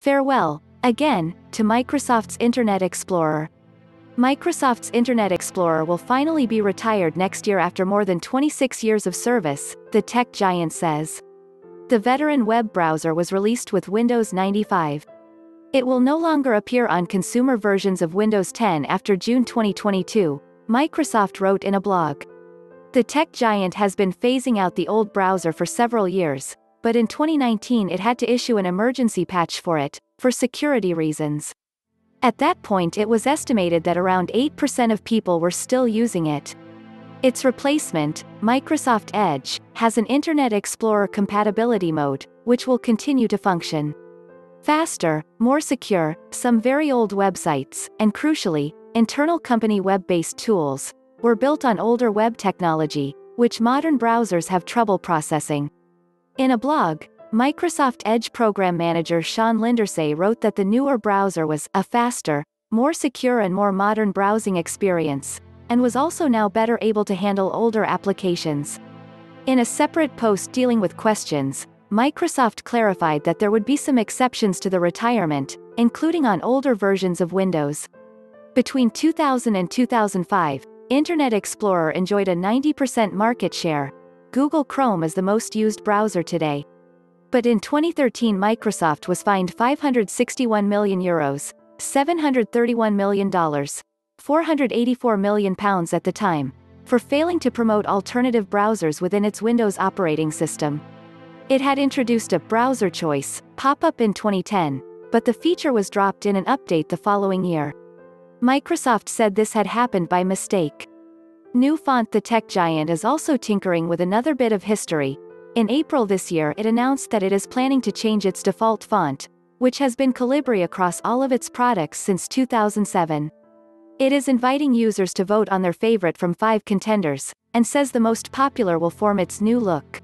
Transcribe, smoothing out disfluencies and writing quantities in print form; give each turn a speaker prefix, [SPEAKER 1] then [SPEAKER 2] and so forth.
[SPEAKER 1] Farewell, again, to Microsoft's Internet Explorer. Microsoft's Internet Explorer will finally be retired next year after more than 26 years of service, the tech giant says. The veteran web browser was released with Windows 95. It will no longer appear on consumer versions of Windows 10 after June 2022, Microsoft wrote in a blog. The tech giant has been phasing out the old browser for several years, but in 2019 it had to issue an emergency patch for it, for security reasons. At that point it was estimated that around 8% of people were still using it. Its replacement, Microsoft Edge, has an Internet Explorer compatibility mode, which will continue to function. Faster, more secure, some very old websites, and crucially, internal company web-based tools, were built on older web technology, which modern browsers have trouble processing. In a blog, Microsoft Edge program manager Sean Lindersay wrote that the newer browser was a faster, more secure and more modern browsing experience, and was also now better able to handle older applications. In a separate post dealing with questions, Microsoft clarified that there would be some exceptions to the retirement, including on older versions of Windows. Between 2000 and 2005, Internet Explorer enjoyed a 90% market share. Google Chrome is the most used browser today. But in 2013 Microsoft was fined €561 million, $731 million, £484 million at the time, for failing to promote alternative browsers within its Windows operating system. It had introduced a browser choice pop-up in 2010, but the feature was dropped in an update the following year. Microsoft said this had happened by mistake. New Font. The tech giant is also tinkering with another bit of history. In April this year it announced that it is planning to change its default font, which has been Calibri across all of its products since 2007. It is inviting users to vote on their favorite from 5 contenders, and says the most popular will form its new look.